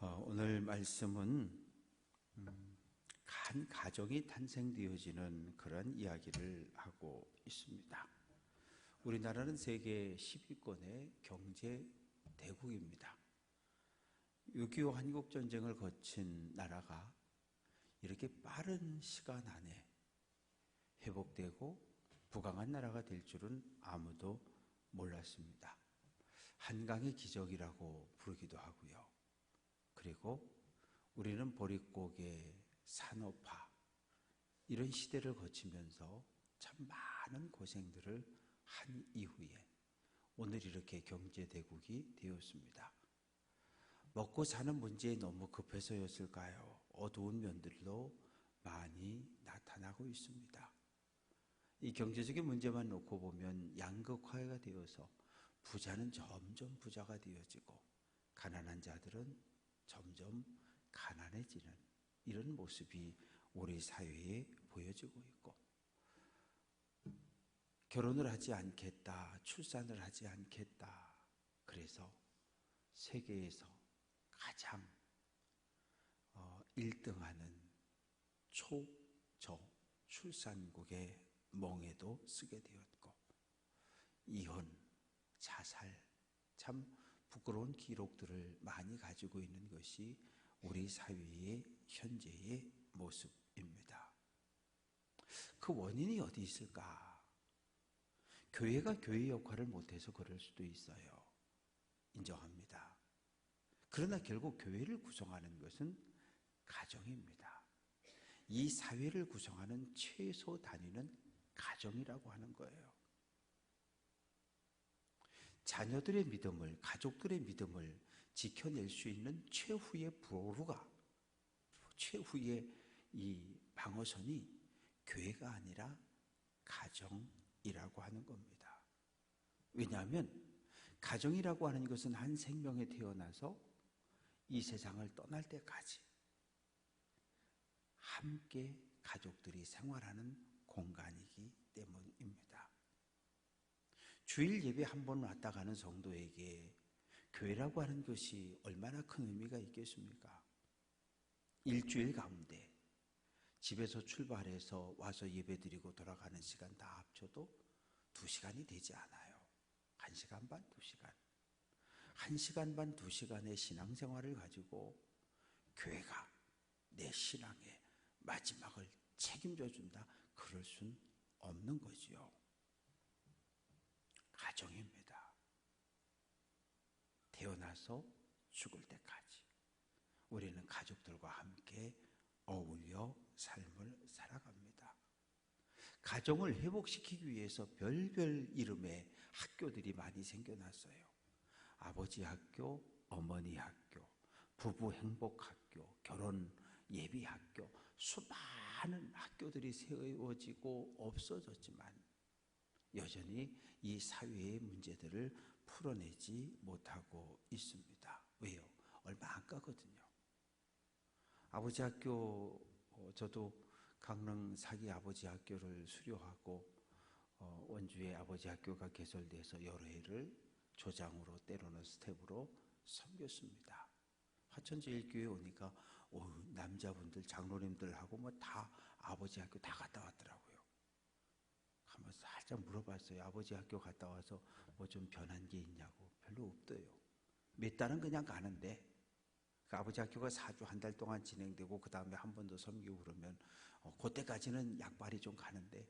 오늘 말씀은 한 가정이 탄생되어지는 그런 이야기를 하고 있습니다. 우리나라는 세계 10위권의 경제 대국입니다. 6.25 한국전쟁을 거친 나라가 이렇게 빠른 시간 안에 회복되고 부강한 나라가 될 줄은 아무도 몰랐습니다. 한강의 기적이라고 부르기도 하고요. 그리고 우리는 보릿고개, 산업화 이런 시대를 거치면서 참 많은 고생들을 한 이후에 오늘 이렇게 경제대국이 되었습니다. 먹고 사는 문제에 너무 급해서였을까요? 어두운 면들도 많이 나타나고 있습니다. 이 경제적인 문제만 놓고 보면 양극화가 되어서 부자는 점점 부자가 되어지고 가난한 자들은 점점 가난해지는 이런 모습이 우리 사회에 보여지고 있고, 결혼을 하지 않겠다, 출산을 하지 않겠다, 그래서 세계에서 가장 1등하는 초저출산국의 멍에도 쓰게 되었고, 이혼, 자살, 참 부끄러운 기록들을 많이 가지고 있는 것이 우리 사회의 현재의 모습입니다. 그 원인이 어디 있을까? 교회가 교회 역할을 못해서 그럴 수도 있어요. 인정합니다. 그러나 결국 교회를 구성하는 것은 가정입니다. 이 사회를 구성하는 최소 단위는 가정이라고 하는 거예요. 자녀들의 믿음을, 가족들의 믿음을 지켜낼 수 있는 최후의 보루가, 최후의 이 방어선이 교회가 아니라 가정이라고 하는 겁니다. 왜냐하면 가정이라고 하는 것은 한 생명에 태어나서 이 세상을 떠날 때까지 함께 가족들이 생활하는 공간이기 때문입니다. 주일 예배 한 번 왔다 가는 성도에게 교회라고 하는 것이 얼마나 큰 의미가 있겠습니까? 일주일 가운데 집에서 출발해서 와서 예배 드리고 돌아가는 시간 다 합쳐도 2시간이 되지 않아요. 1시간 반, 2시간. 1시간 반, 2시간의 신앙생활을 가지고 교회가 내 신앙의 마지막을 책임져 준다, 그럴 순 없는 거지요. 가정입니다. 태어나서 죽을 때까지 우리는 가족들과 함께 어울려 삶을 살아갑니다. 가정을 회복시키기 위해서 별별 이름의 학교들이 많이 생겨났어요. 아버지 학교, 어머니 학교, 부부 행복학교, 결혼 예비학교, 수많은 학교들이 세워지고 없어졌지만 여전히 이 사회의 문제들을 풀어내지 못하고 있습니다. 왜요? 얼마 안 가거든요. 아버지 학교, 저도 강릉 사기 아버지 학교를 수료하고 원주의 아버지 학교가 개설돼서 여러 해를 조장으로 때로는 스텝으로 섬겼습니다. 화천제일교회 오니까 남자분들, 장로님들하고 뭐 다 아버지 학교 다 갔다 왔더라고요. 한번 살짝 물어봤어요. 아버지 학교 갔다 와서 뭐 좀 변한 게 있냐고. 별로 없대요. 몇 달은 그냥 가는데, 그 아버지 학교가 4주 한 달 동안 진행되고 그 다음에 한 번 더 섬기고 그러면 그때까지는 약발이 좀 가는데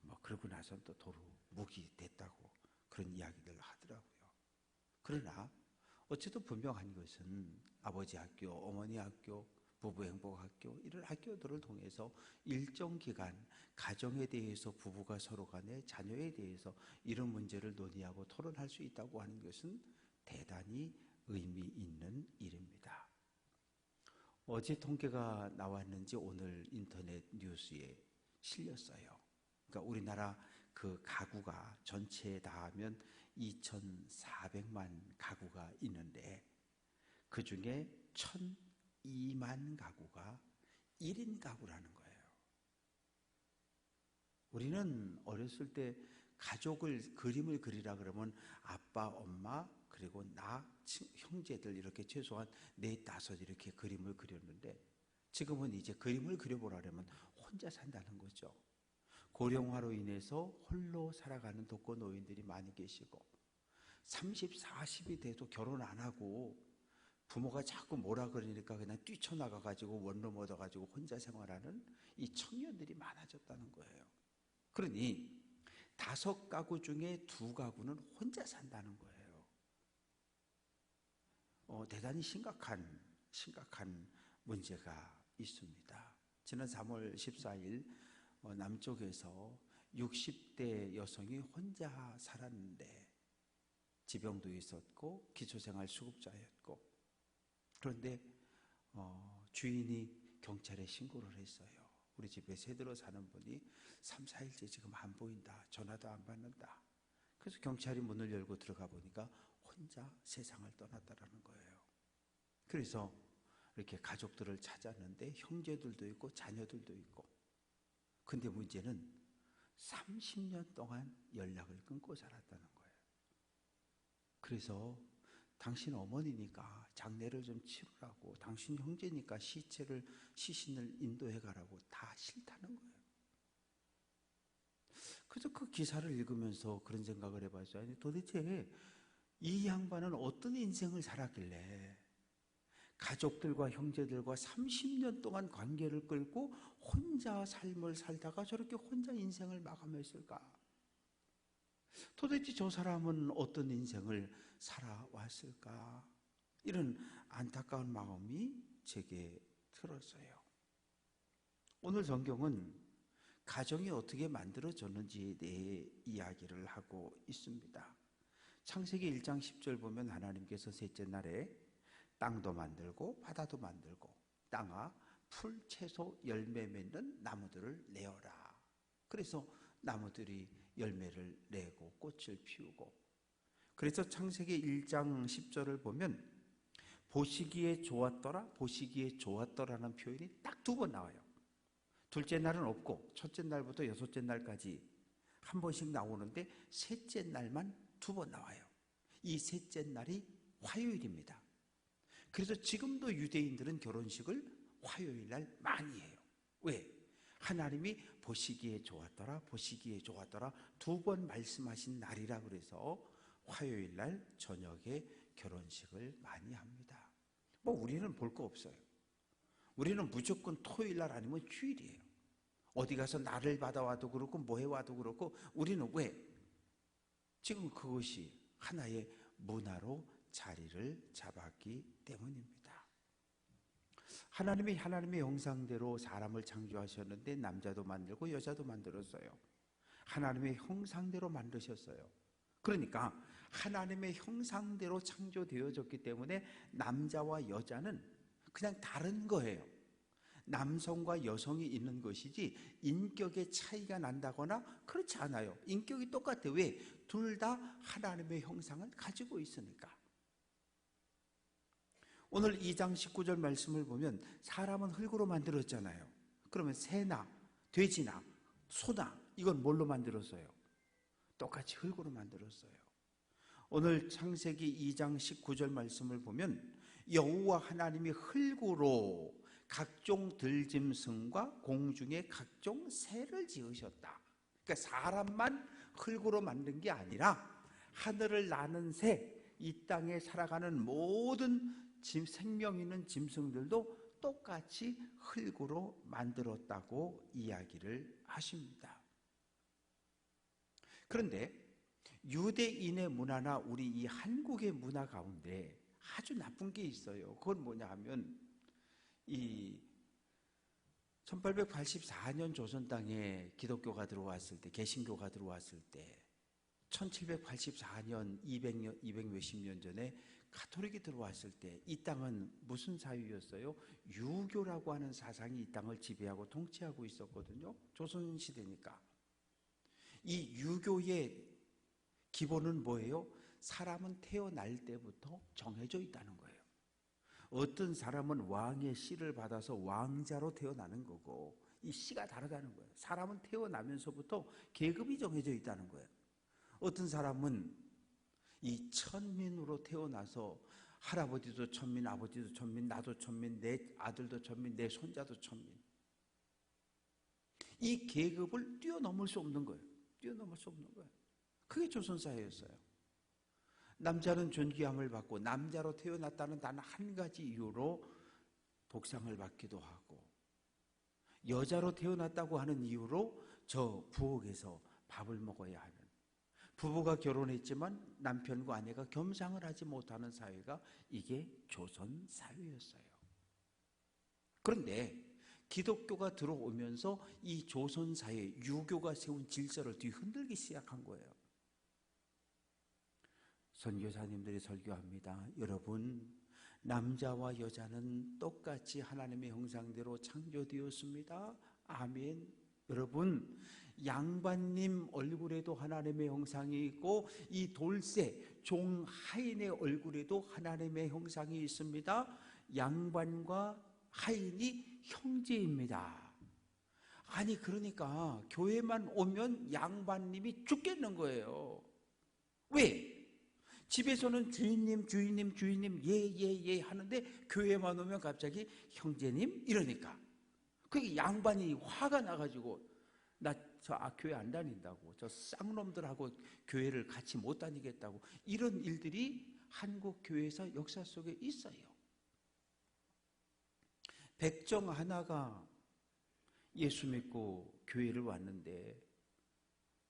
뭐 그러고 나서는 또 도로 묵이 됐다고 그런 이야기들을 하더라고요. 그러나 어쨌든 분명한 것은 아버지 학교, 어머니 학교, 부부행복학교 이런 학교들을 통해서 일정 기간 가정에 대해서 부부가 서로 간에 자녀에 대해서 이런 문제를 논의하고 토론할 수 있다고 하는 것은 대단히 의미 있는 일입니다. 어제 통계가 나왔는지 오늘 인터넷 뉴스에 실렸어요. 그러니까 우리나라 그 가구가 전체에 다 하면 2,400만 가구가 있는데 그 중에 1,002만 가구가 1인 가구라는 거예요. 우리는 어렸을 때 가족을 그림을 그리라 그러면 아빠, 엄마, 그리고 형제들 이렇게 최소한 4, 5 이렇게 그림을 그렸는데, 지금은 이제 그림을 그려보라면 혼자 산다는 거죠. 고령화로 인해서 홀로 살아가는 독거노인들이 많이 계시고, 30, 40이 돼도 결혼 안 하고 부모가 자꾸 뭐라 그러니까 그냥 뛰쳐나가가지고 원룸 얻어가지고 혼자 생활하는 이 청년들이 많아졌다는 거예요. 그러니 5가구 중에 2가구는 혼자 산다는 거예요. 대단히 심각한 문제가 있습니다. 지난 3월 14일 남쪽에서 60대 여성이 혼자 살았는데 지병도 있었고 기초생활 수급자였고, 그런데 주인이 경찰에 신고를 했어요. 우리 집에 새들어 사는 분이 3, 4일째 지금 안 보인다. 전화도 안 받는다. 그래서 경찰이 문을 열고 들어가 보니까 혼자 세상을 떠났다라는 거예요. 그래서 이렇게 가족들을 찾았는데 형제들도 있고 자녀들도 있고, 근데 문제는 30년 동안 연락을 끊고 살았다는 거예요. 그래서 당신 어머니니까 장례를 좀 치르라고, 당신 형제니까 시신을 인도해 가라고 다 싫다는 거예요. 그래서 그 기사를 읽으면서 그런 생각을 해봤어요. 아니, 도대체 이 양반은 어떤 인생을 살았길래 가족들과 형제들과 30년 동안 관계를 끌고 혼자 삶을 살다가 저렇게 혼자 인생을 마감했을까? 도대체 저 사람은 어떤 인생을 살아왔을까? 이런 안타까운 마음이 제게 들었어요. 오늘 성경은 가정이 어떻게 만들어졌는지에 대해 이야기를 하고 있습니다. 창세기 1장 10절 보면 하나님께서 셋째 날에 땅도 만들고 바다도 만들고 땅아 풀, 채소, 열매 맺는 나무들을 내어라. 그래서 나무들이 열매를 내고 꽃을 피우고, 그래서 창세기 1장 10절을 보면 보시기에 좋았더라, 보시기에 좋았더라는 표현이 딱 2번 나와요. 둘째 날은 없고 첫째 날부터 6째 날까지 한 번씩 나오는데 셋째 날만 2번 나와요. 이 셋째 날이 화요일입니다. 그래서 지금도 유대인들은 결혼식을 화요일 날 많이 해요. 왜? 하나님이 보시기에 좋았더라, 보시기에 좋았더라 2번 말씀하신 날이라 그래서 화요일 날 저녁에 결혼식을 많이 합니다. 우리는 볼 거 없어요. 우리는 무조건 토요일 날 아니면 휴일이에요. 어디 가서 날을 받아와도 그렇고 뭐 해와도 그렇고, 우리는 왜? 지금 그것이 하나의 문화로 자리를 잡았기 때문입니다. 하나님이 하나님의 형상대로 사람을 창조하셨는데 남자도 만들고 여자도 만들었어요. 하나님의 형상대로 만드셨어요. 그러니까 하나님의 형상대로 창조되어졌기 때문에 남자와 여자는 그냥 다른 거예요. 남성과 여성이 있는 것이지 인격의 차이가 난다거나 그렇지 않아요. 인격이 똑같아요. 왜? 둘 다 하나님의 형상을 가지고 있으니까. 오늘 2장 19절 말씀을 보면 사람은 흙으로 만들었잖아요. 그러면 새나 돼지나 소나 이건 뭘로 만들었어요? 똑같이 흙으로 만들었어요. 오늘 창세기 2장 19절 말씀을 보면 여호와 하나님이 흙으로 각종 들짐승과 공중의 각종 새를 지으셨다. 그러니까 사람만 흙으로 만든 게 아니라 하늘을 나는 새, 이 땅에 살아가는 모든 생명 있는 짐승들도 똑같이 흙으로 만들었다고 이야기를 하십니다. 그런데 유대인의 문화나 우리 이 한국의 문화 가운데 아주 나쁜 게 있어요. 그건 뭐냐 하면 이 1884년 조선 땅에 기독교가 들어왔을 때, 개신교가 들어왔을 때 1784년 200 몇십 년 전에 가톨릭이 들어왔을 때 이 땅은 무슨 사유였어요? 유교라고 하는 사상이 이 땅을 지배하고 통치하고 있었거든요. 조선시대니까. 이 유교의 기본은 뭐예요? 사람은 태어날 때부터 정해져 있다는 거예요. 어떤 사람은 왕의 씨를 받아서 왕자로 태어나는 거고, 이 씨가 다르다는 거예요. 사람은 태어나면서부터 계급이 정해져 있다는 거예요. 어떤 사람은 이 천민으로 태어나서 할아버지도 천민, 아버지도 천민, 나도 천민, 내 아들도 천민, 내 손자도 천민. 이 계급을 뛰어넘을 수 없는 거예요. 뛰어넘을 수 없는 거예요. 그게 조선사회였어요. 남자는 존귀함을 받고 남자로 태어났다는 단 한 가지 이유로 복상을 받기도 하고, 여자로 태어났다고 하는 이유로 저 부엌에서 밥을 먹어야 하는, 부부가 결혼했지만 남편과 아내가 겸상을 하지 못하는 사회가 이게 조선 사회였어요. 그런데 기독교가 들어오면서 이 조선 사회, 유교가 세운 질서를 뒤흔들기 시작한 거예요. 선교사님들이 설교합니다. 여러분, 남자와 여자는 똑같이 하나님의 형상대로 창조되었습니다. 아멘. 여러분, 양반님 얼굴에도 하나님의 형상이 있고 이 돌쇠 종 하인의 얼굴에도 하나님의 형상이 있습니다. 양반과 하인이 형제입니다. 아니, 그러니까 교회만 오면 양반님이 죽겠는 거예요. 왜? 집에서는 주인님, 주인님, 주인님, 예 하는데 교회만 오면 갑자기 형제님 이러니까 그게 양반이 화가 나가지고 나 저 교회 안 다닌다고, 저 쌍놈들하고 교회를 같이 못 다니겠다고, 이런 일들이 한국 교회에서 역사 속에 있어요. 백정 하나가 예수 믿고 교회를 왔는데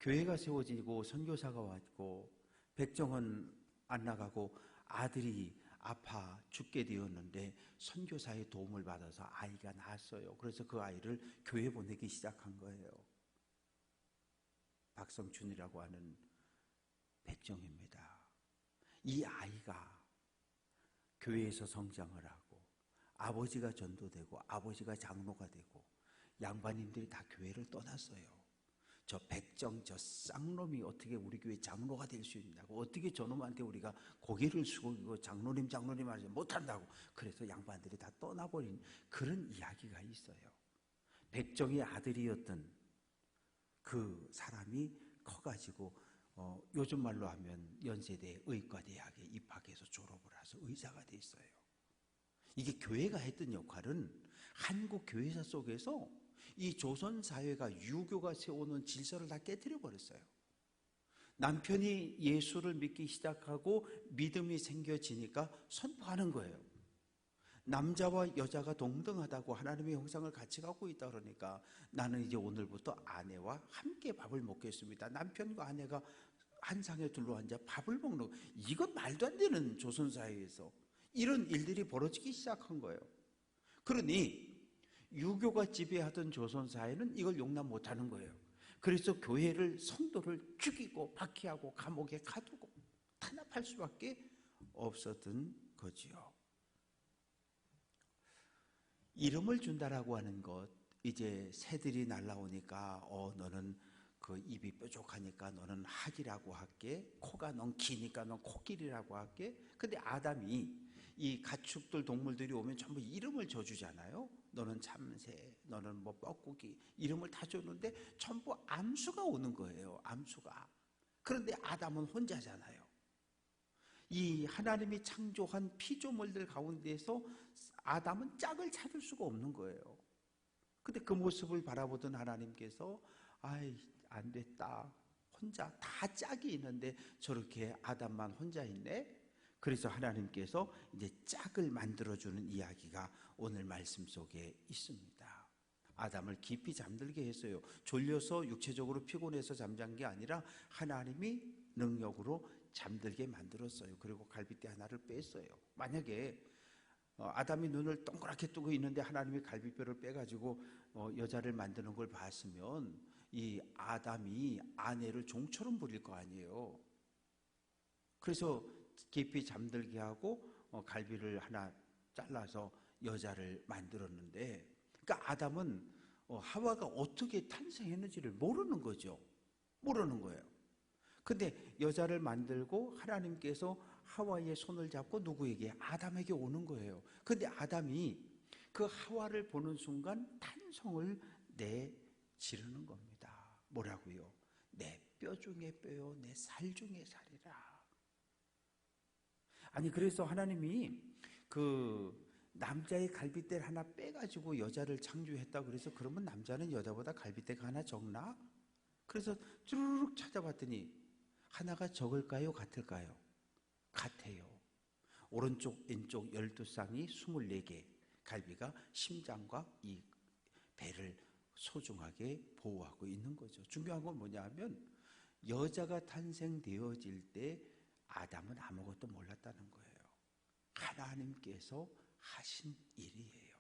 교회가 세워지고 선교사가 왔고 백정은 안 나가고 아들이 아파 죽게 되었는데 선교사의 도움을 받아서 아이가 낳았어요. 그래서 그 아이를 교회 보내기 시작한 거예요. 박성춘이라고 하는 백정입니다. 이 아이가 교회에서 성장을 하고 아버지가 전도되고 아버지가 장로가 되고 양반님들이 다 교회를 떠났어요. 저 백정, 저 쌍놈이 어떻게 우리 교회 장로가 될 수 있냐고, 어떻게 저놈한테 우리가 고개를 숙이고 장로님 하지 못한다고. 그래서 양반들이 다 떠나버린 그런 이야기가 있어요. 백정의 아들이었던 그 사람이 커가지고 요즘 말로 하면 연세대 의과대학에 입학해서 졸업을 해서 의사가 됐어요. 이게 교회가 했던 역할은 한국 교회사 속에서 이 조선 사회가 유교가 세우는 질서를 다 깨뜨려 버렸어요. 남편이 예수를 믿기 시작하고 믿음이 생겨지니까 선포하는 거예요. 남자와 여자가 동등하다고 하나님의 형상을 같이 갖고 있다 그러니까 나는 이제 오늘부터 아내와 함께 밥을 먹겠습니다. 남편과 아내가 한 상에 둘러앉아 밥을 먹는 거. 이건 말도 안 되는 조선 사회에서 이런 일들이 벌어지기 시작한 거예요. 그러니 유교가 지배하던 조선 사회는 이걸 용납 못하는 거예요. 그래서 교회를, 성도를 죽이고 박해하고 감옥에 가두고 탄압할 수밖에 없었던 거지요. 이름을 준다라고 하는 것, 이제 새들이 날라오니까 너는 그 입이 뾰족하니까 너는 학이라고 할게, 코가 넌 기니까 넌 코끼리라고 할게. 근데 아담이 이 가축들, 동물들이 오면 전부 이름을 줘주잖아요. 너는 참새, 너는 뭐 뻐꾸기, 이름을 다 줬는데 전부 암수가 오는 거예요. 암수가. 그런데 아담은 혼자잖아요. 이 하나님이 창조한 피조물들 가운데서 아담은 짝을 찾을 수가 없는 거예요. 근데 그 모습을 바라보던 하나님께서 안 됐다. 혼자 다 짝이 있는데 저렇게 아담만 혼자 있네. 그래서 하나님께서 이제 짝을 만들어주는 이야기가 오늘 말씀 속에 있습니다. 아담을 깊이 잠들게 했어요. 졸려서 육체적으로 피곤해서 잠잔 게 아니라 하나님이 능력으로 잠들게 만들었어요. 그리고 갈빗대 하나를 뺐어요. 만약에 아담이 눈을 동그랗게 뜨고 있는데 하나님이 갈빗뼈를 빼가지고 여자를 만드는 걸 봤으면 이 아담이 아내를 종처럼 부릴 거 아니에요. 그래서 깊이 잠들게 하고 갈비를 하나 잘라서 여자를 만들었는데, 그러니까 아담은 하와가 어떻게 탄생했는지를 모르는 거죠. 모르는 거예요. 근데 여자를 만들고 하나님께서 하와의 손을 잡고 누구에게? 아담에게 오는 거예요. 근데 아담이 그 하와를 보는 순간 탄성을 지르는 겁니다. 뭐라고요? 내 뼈 중에 뼈요, 내 살 중에 살이라. 아니 그래서 하나님이 그 남자의 갈빗대를 하나 빼가지고 여자를 창조했다 그래서 그러면 남자는 여자보다 갈빗대가 하나 적나? 그래서 쭈르륵 찾아봤더니 하나가 적을까요? 같을까요? 같아요. 오른쪽 왼쪽 12쌍이 24개, 갈비가 심장과 이 배를 소중하게 보호하고 있는 거죠. 중요한 건 뭐냐 하면 여자가 탄생되어질 때 아담은 아무것도 몰랐다는 거예요. 하나님께서 하신 일이에요.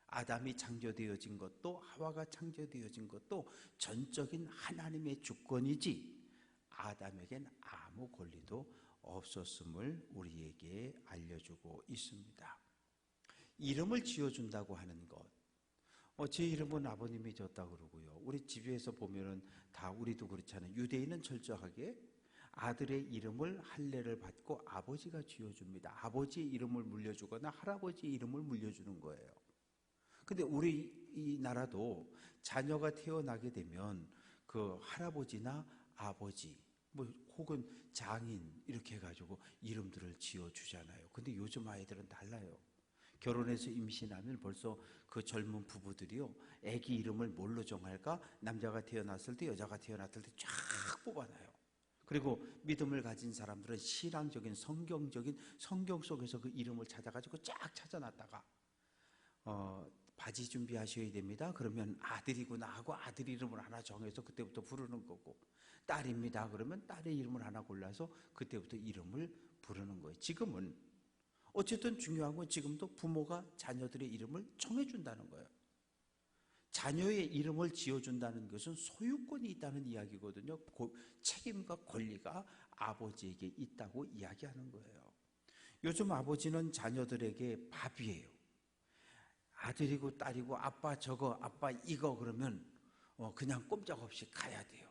아담이 창조되어진 것도 하와가 창조되어진 것도 전적인 하나님의 주권이지 아담에겐 아무 권리도 없었음을 우리에게 알려주고 있습니다. 이름을 지어준다고 하는 것, 제 이름은 아버님이 졌다 그러고요. 우리 집에서 보면은 다 우리도 그렇잖아요. 유대인은 철저하게 아들의 이름을 할례를 받고 아버지가 지어줍니다. 아버지의 이름을 물려주거나 할아버지의 이름을 물려주는 거예요. 근데 우리 이 나라도 자녀가 태어나게 되면 그 할아버지나 아버지 뭐 혹은 장인 이렇게 해가지고 이름들을 지어주잖아요. 근데 요즘 아이들은 달라요. 결혼해서 임신하면 벌써 그 젊은 부부들이요, 아기 이름을 뭘로 정할까? 남자가 태어났을 때 여자가 태어났을 때 쫙 뽑아놔요. 그리고 믿음을 가진 사람들은 신앙적인 성경적인 성경 속에서 그 이름을 찾아가지고 쫙 찾아놨다가 바지 준비하셔야 됩니다. 그러면 아들이구나 하고 아들 이름을 하나 정해서 그때부터 부르는 거고, 딸입니다. 그러면 딸의 이름을 하나 골라서 그때부터 이름을 부르는 거예요. 지금은 어쨌든 중요한 건 지금도 부모가 자녀들의 이름을 정해준다는 거예요. 자녀의 이름을 지어준다는 것은 소유권이 있다는 이야기거든요. 책임과 권리가 아버지에게 있다고 이야기하는 거예요. 요즘 아버지는 자녀들에게 밥이에요. 아들이고 딸이고 아빠 저거 아빠 이거 그러면 그냥 꼼짝없이 가야 돼요.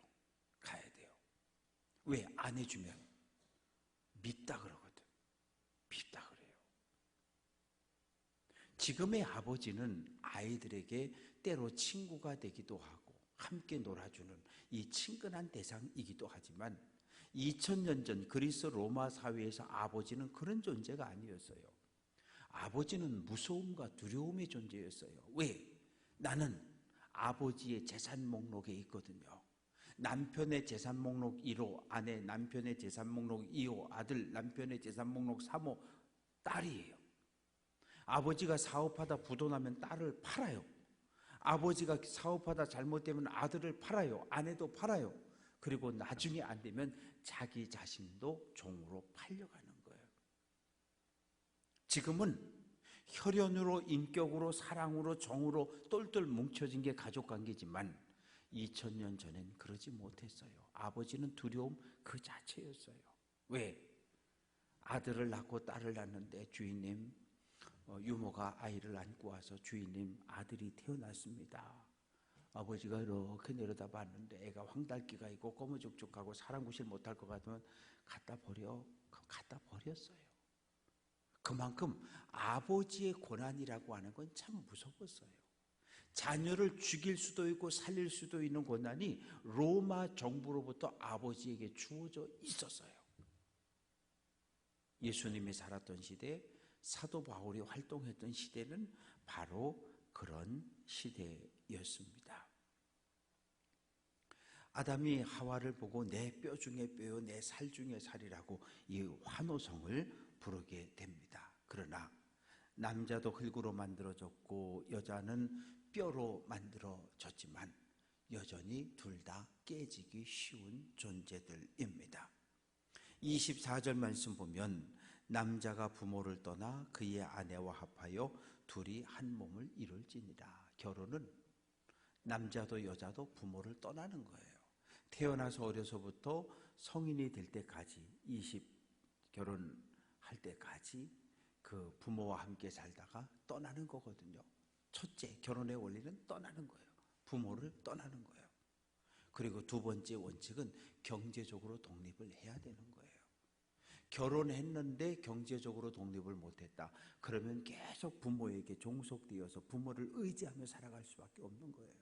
가야 돼요. 왜? 안 해주면 밉다 그러거든. 밉다 그래요. 지금의 아버지는 아이들에게 때로 친구가 되기도 하고 함께 놀아주는 이 친근한 대상이기도 하지만 2000년 전 그리스 로마 사회에서 아버지는 그런 존재가 아니었어요. 아버지는 무서움과 두려움의 존재였어요. 왜? 나는 아버지의 재산 목록에 있거든요. 남편의 재산 목록 1호, 아내 남편의 재산 목록 2호, 아들 남편의 재산 목록 3호, 딸이에요. 아버지가 사업하다 부도나면 딸을 팔아요. 아버지가 사업하다 잘못되면 아들을 팔아요. 아내도 팔아요. 그리고 나중에 안 되면 자기 자신도 종으로 팔려가는 거예요. 지금은 혈연으로 인격으로 사랑으로 정으로 똘똘 뭉쳐진 게 가족관계지만 2000년 전엔 그러지 못했어요. 아버지는 두려움 그 자체였어요. 왜? 아들을 낳고 딸을 낳는데 주인님 유모가 아이를 안고 와서 주인님 아들이 태어났습니다. 아버지가 이렇게 내려다봤는데 애가 황달기가 있고 꼬무죽죽하고 사람 구실 못할 것 같으면 갖다 버려. 갖다 버렸어요. 그만큼 아버지의 고난이라고 하는 건 참 무서웠어요. 자녀를 죽일 수도 있고 살릴 수도 있는 고난이 로마 정부로부터 아버지에게 주어져 있었어요. 예수님이 살았던 시대, 사도 바울이 활동했던 시대는 바로 그런 시대였습니다. 아담이 하와를 보고 내 뼈 중에 뼈요 내 살 중에 살이라고 이 환호성을 부르게 됩니다. 그러나 남자도 흙으로 만들어졌고 여자는 뼈로 만들어졌지만 여전히 둘 다 깨지기 쉬운 존재들입니다. 24절 말씀 보면 남자가 부모를 떠나 그의 아내와 합하여 둘이 한 몸을 이룰지니라. 결혼은 남자도 여자도 부모를 떠나는 거예요. 태어나서 어려서부터 성인이 될 때까지 결혼할 때까지 그 부모와 함께 살다가 떠나는 거거든요. 첫째, 결혼의 원리는 떠나는 거예요. 부모를 떠나는 거예요. 그리고 두 번째 원칙은 경제적으로 독립을 해야 되는 거예요. 결혼했는데 경제적으로 독립을 못했다. 그러면 계속 부모에게 종속되어서 부모를 의지하며 살아갈 수밖에 없는 거예요.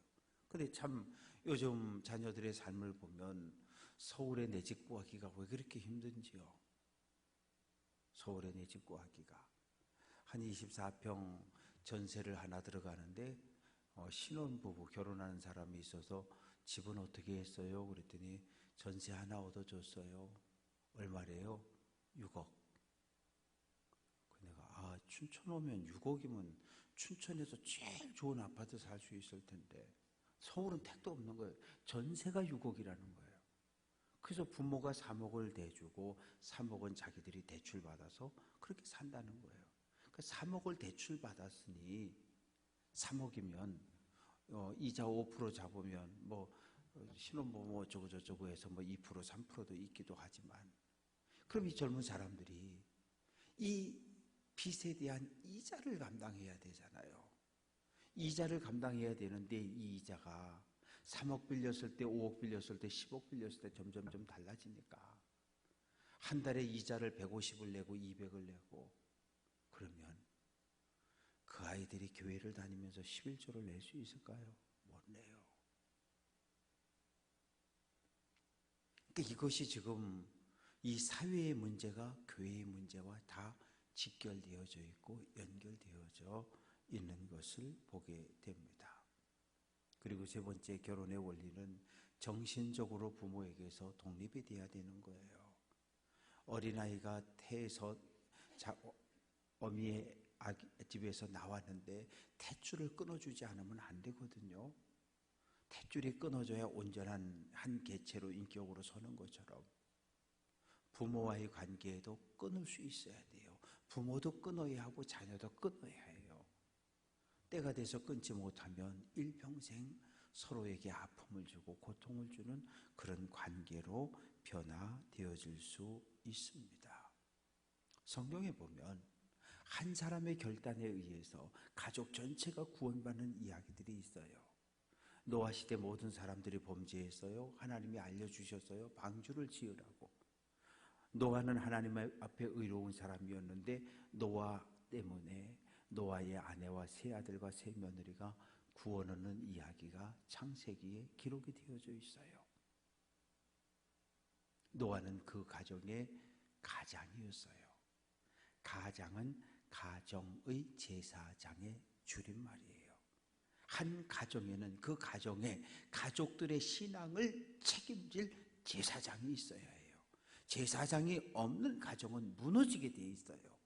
근데 참 요즘 자녀들의 삶을 보면 서울에 내 집 구하기가 왜 그렇게 힘든지요. 서울에 내 집 구하기가. 한 24평 전세를 하나 들어가는데 신혼부부 결혼하는 사람이 있어서 집은 어떻게 했어요? 그랬더니 전세 하나 얻어줬어요. 얼마래요? 6억. 내가 춘천 오면 6억이면 춘천에서 제일 좋은 아파트 살 수 있을 텐데 서울은 택도 없는 거예요. 전세가 6억이라는 거예요. 그래서 부모가 3억을 대주고 3억은 자기들이 대출받아서 그렇게 산다는 거예요. 그러니까 3억을 대출받았으니 3억이면 이자 5% 잡으면 뭐 신혼부모 어쩌고 저쩌고 해서 뭐 2% 3%도 있기도 하지만, 그럼 이 젊은 사람들이 이 빚에 대한 이자를 감당해야 되잖아요. 이자를 감당해야 되는데 이 이자가 3억 빌렸을 때, 5억 빌렸을 때, 10억 빌렸을 때 점점 달라지니까 한 달에 이자를 150을 내고 200을 내고 그러면 그 아이들이 교회를 다니면서 11조를 낼 수 있을까요? 못 내요. 그러니까 이것이 지금 이 사회의 문제가 교회의 문제와 다 직결되어져 있고 연결되어져 있는 것을 보게 됩니다. 그리고 세 번째, 결혼의 원리는 정신적으로 부모에게서 독립이 돼야 되는 거예요. 어린아이가 태에서 어미의 집에서 나왔는데 탯줄을 끊어주지 않으면 안 되거든요. 탯줄이 끊어져야 온전한 한 개체로 인격으로 서는 것처럼 부모와의 관계에도 끊을 수 있어야 돼요. 부모도 끊어야 하고 자녀도 끊어야 해요. 때가 돼서 끊지 못하면 일평생 서로에게 아픔을 주고 고통을 주는 그런 관계로 변화되어질 수 있습니다. 성경에 보면 한 사람의 결단에 의해서 가족 전체가 구원받는 이야기들이 있어요. 노아 시대 모든 사람들이 범죄했어요. 하나님이 알려주셨어요. 방주를 지으라고. 노아는 하나님 앞에 의로운 사람이었는데 노아 때문에 노아의 아내와 세 아들과 세 며느리가 구원 얻는 이야기가 창세기에 기록이 되어져 있어요. 노아는 그 가정의 가장이었어요. 가장은 가정의 제사장의 줄임말이에요. 한 가정에는 그 가정의 가족들의 신앙을 책임질 제사장이 있어야 해요. 제사장이 없는 가정은 무너지게 돼 있어요.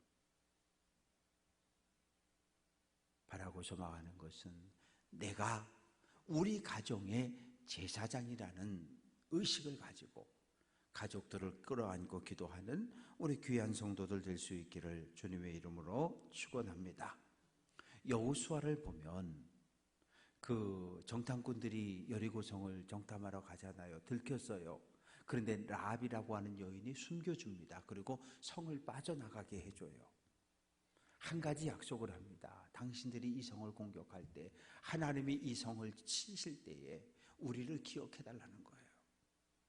바라고 소망하는 것은 내가 우리 가정의 제사장이라는 의식을 가지고 가족들을 끌어안고 기도하는 우리 귀한 성도들 될 수 있기를 주님의 이름으로 축원합니다. 여호수아를 보면 그 정탐꾼들이 여리고성을 정탐하러 가잖아요. 들켰어요. 그런데 라합이라고 하는 여인이 숨겨줍니다. 그리고 성을 빠져나가게 해줘요. 한 가지 약속을 합니다. 당신들이 이 성을 공격할 때 하나님이 이 성을 치실 때에 우리를 기억해달라는 거예요.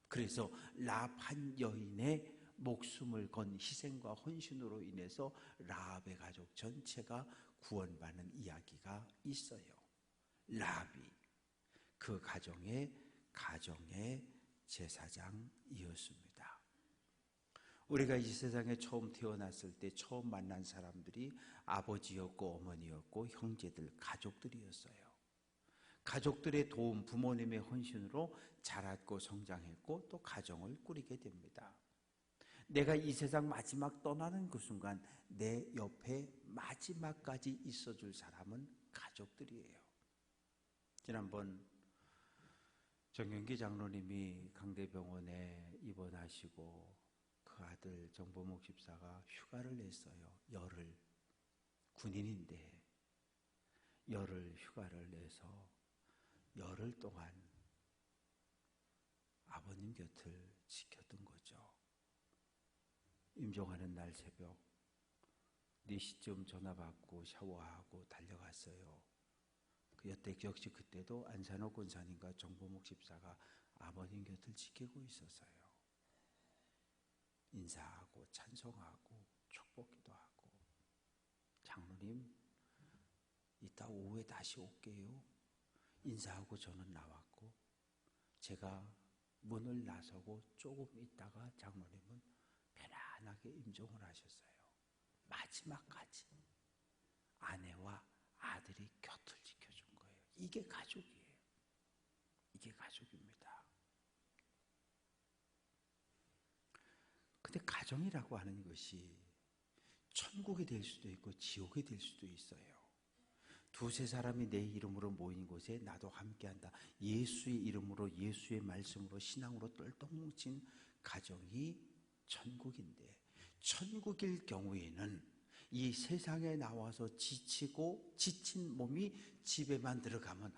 그래서 라합 한 여인의 목숨을 건 희생과 헌신으로 인해서 라합의 가족 전체가 구원받는 이야기가 있어요. 라합이 그 가정의 제사장이었습니다. 우리가 이 세상에 처음 태어났을 때 처음 만난 사람들이 아버지였고 어머니였고 형제들, 가족들이었어요. 가족들의 도움, 부모님의 헌신으로 자랐고 성장했고 또 가정을 꾸리게 됩니다. 내가 이 세상 마지막 떠나는 그 순간 내 옆에 마지막까지 있어줄 사람은 가족들이에요. 지난번 정경기 장로님이 강대병원에 입원하시고 그 아들 정보목 집사가 휴가를 냈어요. 열흘. 군인인데 열흘 휴가를 내서 열흘 동안 아버님 곁을 지켰던 거죠. 임종하는 날 새벽 4시쯤 전화 받고 샤워하고 달려갔어요. 여태 역시 그때도 안산호 권사님과 정보목 집사가 아버님 곁을 지키고 있었어요. 인사하고 찬송하고 축복기도 하고, 장로님 이따 오후에 다시 올게요. 인사하고 저는 나왔고, 제가 문을 나서고 조금 있다가 장로님은 편안하게 임종을 하셨어요. 마지막까지 아내와 아들이 곁을 지켜준 거예요. 이게 가족이에요. 이게 가족입니다. 근데 가정이라고 하는 것이 천국이 될 수도 있고 지옥이 될 수도 있어요. 두세 사람이 내 이름으로 모인 곳에 나도 함께한다. 예수의 이름으로, 예수의 말씀으로, 신앙으로 똘똘 뭉친 가정이 천국인데, 천국일 경우에는 이 세상에 나와서 지치고 지친 몸이 집에만 들어가면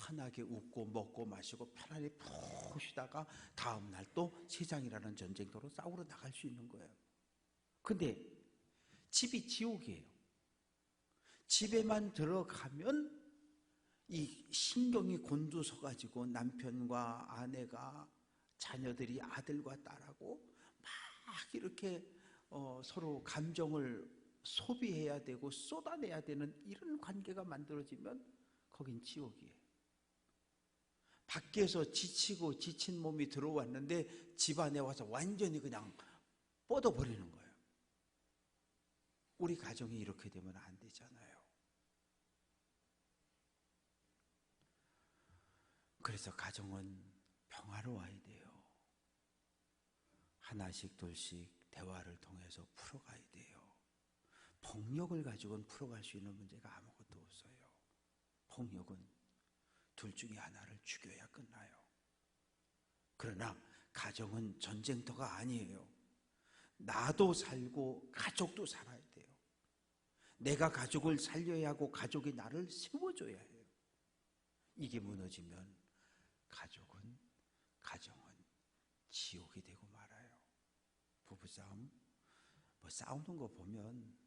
환하게 웃고 먹고 마시고 편안히 푹 쉬다가 다음날 또 세상이라는 전쟁터로 싸우러 나갈 수 있는 거예요. 근데 집이 지옥이에요. 집에만 들어가면 이 신경이 곤두서가지고 남편과 아내가, 자녀들이 아들과 딸하고 막 이렇게 서로 감정을 소비해야 되고 쏟아내야 되는 이런 관계가 만들어지면 거긴 지옥이에요. 밖에서 지치고 지친 몸이 들어왔는데 집 안에 와서 완전히 그냥 뻗어버리는 거예요. 우리 가정이 이렇게 되면 안 되잖아요. 그래서 가정은 평화로워야 돼요. 하나씩 둘씩 대화를 통해서 풀어가야 돼요. 폭력을 가지고는 풀어갈 수 있는 문제가 아무것도 없어요. 폭력은 둘 중에 하나를 죽여야 끝나요. 그러나 가정은 전쟁터가 아니에요. 나도 살고 가족도 살아야 돼요. 내가 가족을 살려야 하고 가족이 나를 세워줘야 해요. 이게 무너지면 가정은 지옥이 되고 말아요. 부부싸움, 싸우는 거 보면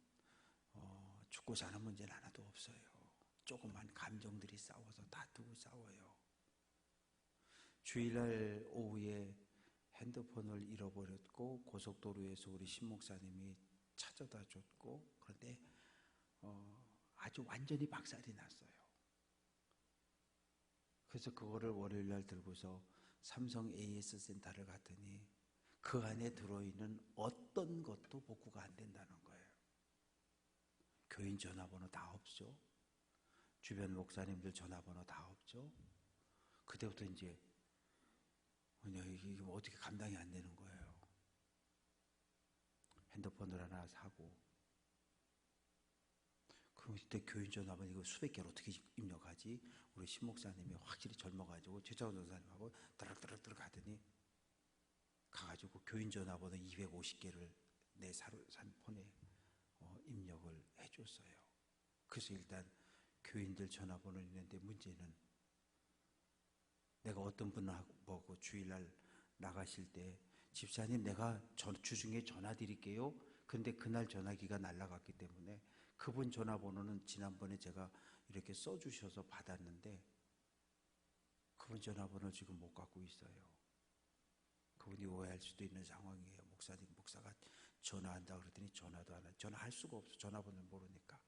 죽고 사는 문제는 하나도 없어요. 조그만 감정들이 싸워서 다투고 싸워요. 주일날 오후에 핸드폰을 잃어버렸고 고속도로에서 우리 신목사님이 찾아다 줬고, 그런데 아주 완전히 박살이 났어요. 그래서 그거를 월요일날 들고서 삼성 AS 센터를 갔더니 그 안에 들어있는 어떤 것도 복구가 안 된다는 거예요. 교인 전화번호 다 없죠. 주변 목사님들 전화번호 다 없죠. 그때부터 이제 이게 어떻게 감당이 안 되는 거예요. 핸드폰을 하나 사고, 그럼 그때 교인 전화번호 이거 수백 개를 어떻게 입력하지? 우리 신목사님이 확실히 젊어가지고 최창원 전사님하고 드럭드럭 하더니 가가지고 교인 전화번호 250개를 내 산 폰에 입력을 해줬어요. 그래서 일단 교인들 전화번호는 있는데, 문제는 내가 어떤 분하고 주일날 나가실 때 집사님 내가 주중에 전화 드릴게요. 근데 그날 전화기가 날라갔기 때문에 그분 전화번호는 지난번에 제가 이렇게 써주셔서 받았는데 그분 전화번호 지금 못 갖고 있어요. 그분이 오해할 수도 있는 상황이에요. 목사가 전화한다 그러더니 전화도 안 해. 전화할 수가 없어. 전화번호를 모르니까.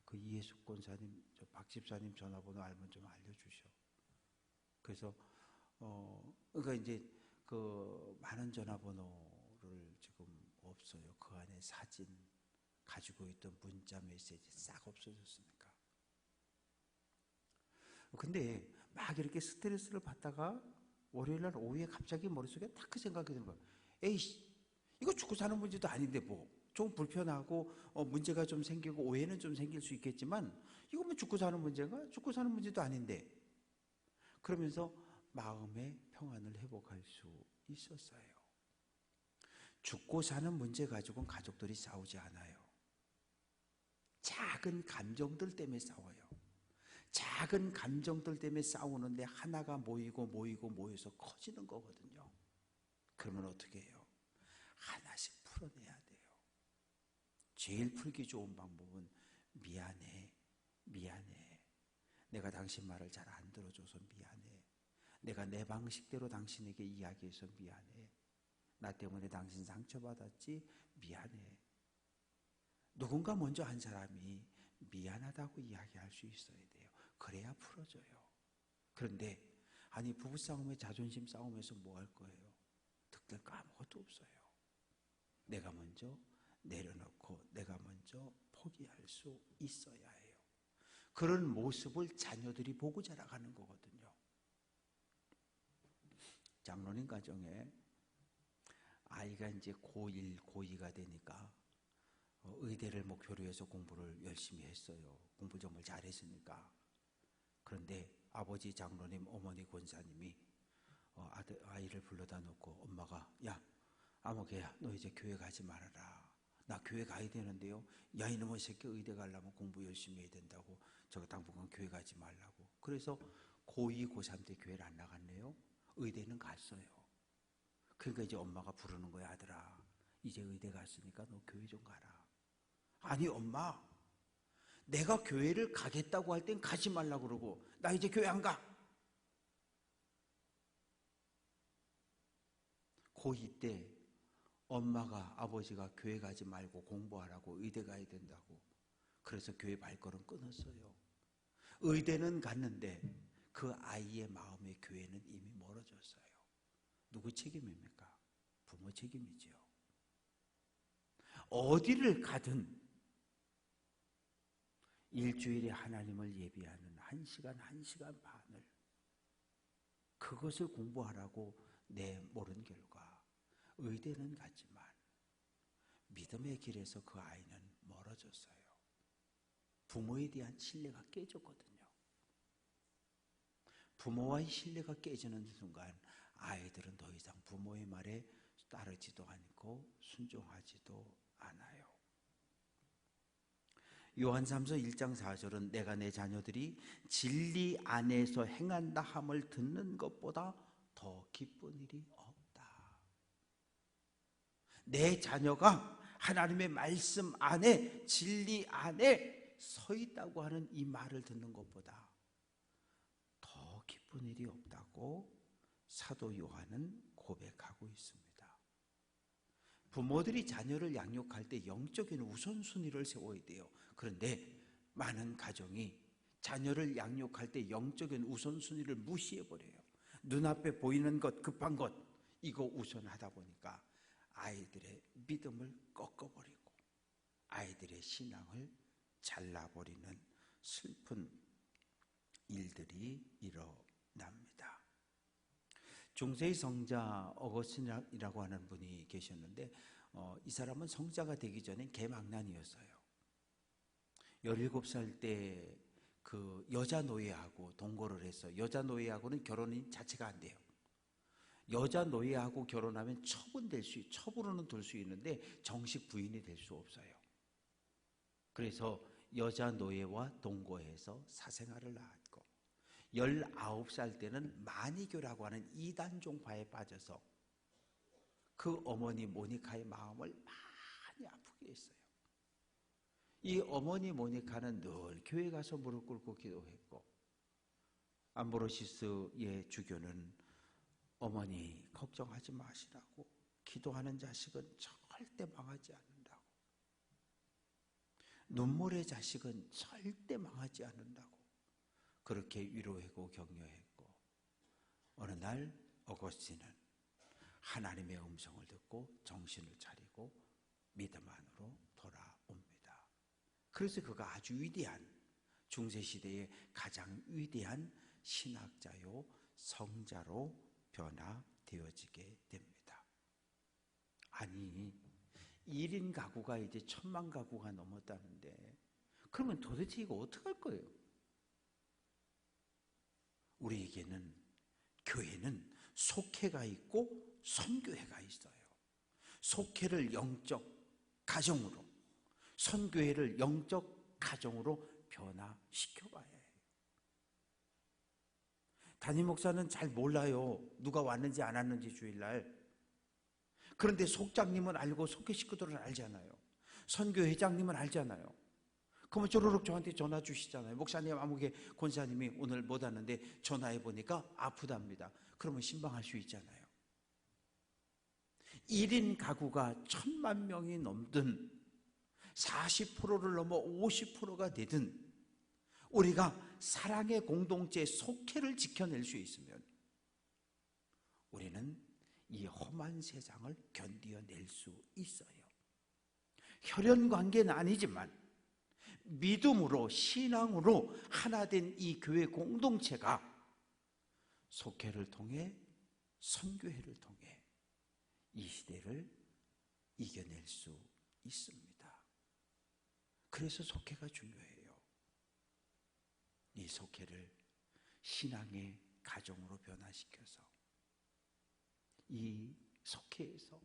그 이해숙 권사님, 박 집사님 전화번호 알면 좀 알려주셔. 그래서 그러니까 이제 그 많은 전화번호를 지금 없어요. 그 안에 사진, 가지고 있던 문자 메시지 싹 없어졌으니까. 근데 막 이렇게 스트레스를 받다가 월요일날 오후에 갑자기 머릿속에 딱 그 생각이 드는 거예요. 에이씨, 이거 죽고 사는 문제도 아닌데 좀 불편하고 문제가 좀 생기고 오해는 좀 생길 수 있겠지만 이거 뭐 죽고 사는 문제가? 죽고 사는 문제도 아닌데. 그러면서 마음의 평안을 회복할 수 있었어요. 죽고 사는 문제 가지고는 가족들이 싸우지 않아요. 작은 감정들 때문에 싸워요. 작은 감정들 때문에 싸우는데 하나가 모여서 커지는 거거든요. 그러면 어떻게 해요? 하나씩 풀어내야 돼요. 제일 풀기 좋은 방법은 미안해. 내가 당신 말을 잘 안 들어줘서 미안해. 내가 내 방식대로 당신에게 이야기해서 미안해. 나 때문에 당신 상처받았지? 미안해. 누군가 먼저 한 사람이 미안하다고 이야기할 수 있어야 돼요. 그래야 풀어져요. 그런데 부부싸움에 자존심 싸움에서 뭐 할 거예요? 득될 거 아무것도 없어요. 내가 먼저 내려놓고 내가 먼저 포기할 수 있어야 해요. 그런 모습을 자녀들이 보고 자라가는 거거든요. 장로님 가정에 아이가 이제 고1, 고2가 되니까 의대를 목표로 해서 공부를 열심히 했어요. 공부 정말 잘했으니까. 그런데 아버지 장로님, 어머니 권사님이 아이를 불러다 놓고 엄마가 야 아무개야 너 이제 교회 가지 말아라. 나 교회 가야 되는데요. 야 이놈의 새끼 의대 가려면 공부 열심히 해야 된다고 저거 당분간 교회 가지 말라고. 그래서 고2, 고3 때 교회를 안 나갔네요. 의대는 갔어요. 그러니까 이제 엄마가 부르는 거야. 아들아 이제 의대 갔으니까 너 교회 좀 가라. 아니 엄마 내가 교회를 가겠다고 할 땐 가지 말라고 그러고 나 이제 교회 안 가. 고2 때 엄마가 아버지가 교회 가지 말고 공부하라고 의대 가야 된다고 그래서 교회 발걸음 끊었어요. 의대는 갔는데 그 아이의 마음의 교회는 이미 멀어졌어요. 누구 책임입니까? 부모 책임이죠. 어디를 가든 일주일에 하나님을 예비하는 1시간, 1시간 반을 그것을 공부하라고 내모른 결과 의대는 갔지만 믿음의 길에서 그 아이는 멀어졌어요. 부모에 대한 신뢰가 깨졌거든요. 부모와의 신뢰가 깨지는 순간 아이들은 더 이상 부모의 말에 따르지도 않고 순종하지도 않아요. 요한3서 1장 4절은 내가 내 자녀들이 진리 안에서 행한다 함을 듣는 것보다 더 기쁜 일이 없다. 내 자녀가 하나님의 말씀 안에 진리 안에 서 있다고 하는 이 말을 듣는 것보다 더 기쁜 일이 없다고 사도 요한은 고백하고 있습니다. 부모들이 자녀를 양육할 때 영적인 우선순위를 세워야 돼요. 그런데 많은 가정이 자녀를 양육할 때 영적인 우선순위를 무시해버려요. 눈앞에 보이는 것, 급한 것 이거 우선하다 보니까 아이들의 믿음을 꺾어버리고 아이들의 신앙을 잘라버리는 슬픈 일들이 일어납니다. 중세의 성자 어거스틴이라고 하는 분이 계셨는데 이 사람은 성자가 되기 전엔 개망난이었어요. 17살 때 그 여자 노예하고 동거를 해서 여자 노예하고는 결혼이 자체가 안 돼요. 여자 노예하고 결혼하면 첩으로는 둘 수 있는데 정식 부인이 될 수 없어요. 그래서 여자 노예와 동거해서 사생활을 낳았고 19살 때는 마니교라고 하는 이단 종파에 빠져서 그 어머니 모니카의 마음을 많이 아프게 했어요. 이 어머니 모니카는 늘 교회 가서 무릎 꿇고 기도했고 암브로시스의 주교는 어머니 걱정하지 마시라고 기도하는 자식은 절대 망하지 않는다고 눈물의 자식은 절대 망하지 않는다고 그렇게 위로하고 격려했고 어느 날 어거스틴은 하나님의 음성을 듣고 정신을 차리고 믿음 안으로 돌아옵니다. 그래서 그가 아주 위대한 중세시대의 가장 위대한 신학자요 성자로 변화되어지게 됩니다. 아니 1인 가구가 이제 1000만 가구가 넘었다는데 그러면 도대체 이거 어떡할 거예요? 우리에게는 교회는 속회가 있고 선교회가 있어요. 속회를 영적 가정으로 선교회를 영적 가정으로 변화시켜봐야 해요. 담임 목사는 잘 몰라요. 누가 왔는지 안 왔는지 주일날. 그런데 속장님은 알고 속회 식구들은 알잖아요. 선교회장님은 알잖아요. 그러면 쪼르륵 저한테 전화 주시잖아요. 목사님 아무개 권사님이 오늘 못 왔는데 전화해 보니까 아프답니다. 그러면 신방할 수 있잖아요. 1인 가구가 1000만 명이 넘든 40%를 넘어 50%가 되든 우리가 사랑의 공동체 속회를 지켜낼 수 있으면 우리는 이 험한 세상을 견디어낼 수 있어요. 혈연 관계는 아니지만 믿음으로 신앙으로 하나 된 이 교회 공동체가 속회를 통해 선교회를 통해 이 시대를 이겨낼 수 있습니다. 그래서 속회가 중요해요. 이 속회를 신앙의 가정으로 변화시켜서 이 속회에서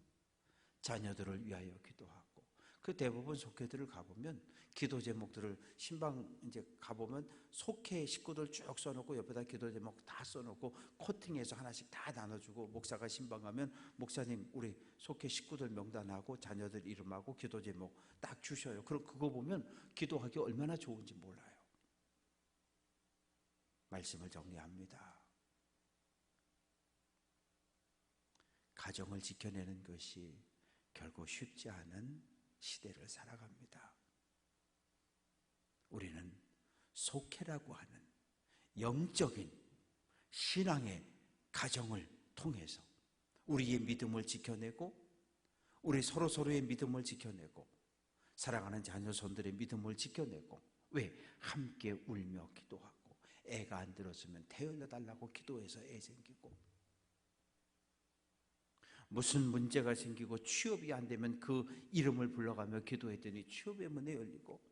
자녀들을 위하여 기도하고, 그 대부분 속회들을 가보면 기도 제목들을 신방 이제 가보면 속회 식구들 쭉 써놓고 옆에다 기도 제목 다 써놓고 코팅해서 하나씩 다 나눠주고, 목사가 신방 가면 목사님 우리 속회 식구들 명단하고 자녀들 이름하고 기도 제목 딱 주셔요. 그럼 그거 보면 기도하기 얼마나 좋은지 몰라요. 말씀을 정리합니다. 가정을 지켜내는 것이 결코 쉽지 않은 시대를 살아갑니다. 우리는 속회라고 하는 영적인 신앙의 가정을 통해서 우리의 믿음을 지켜내고, 우리 서로서로의 믿음을 지켜내고, 사랑하는 자녀손들의 믿음을 지켜내고, 왜? 함께 울며 기도하고, 애가 안 들었으면 태어나달라고 기도해서 애 생기고, 무슨 문제가 생기고 취업이 안 되면 그 이름을 불러가며 기도했더니 취업의 문이 열리고,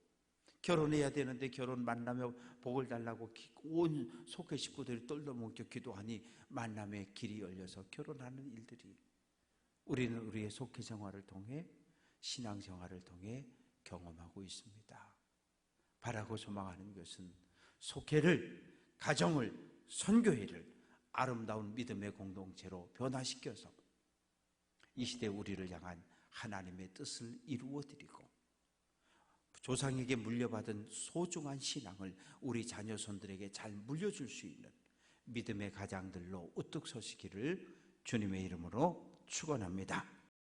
결혼해야 되는데 결혼 만나며 복을 달라고 온 속회 식구들이 떨떠먹겨 기도하니 만남의 길이 열려서 결혼하는 일들이, 우리는 우리의 속회 생활을 통해 신앙 생활을 통해 경험하고 있습니다. 바라고 소망하는 것은 속회를, 가정을, 선교회를 아름다운 믿음의 공동체로 변화시켜서 이 시대 우리를 향한 하나님의 뜻을 이루어드리고, 조상에게 물려받은 소중한 신앙을 우리 자녀손들에게 잘 물려줄 수 있는 믿음의 가장들로 우뚝 서시기를 주님의 이름으로 축원합니다.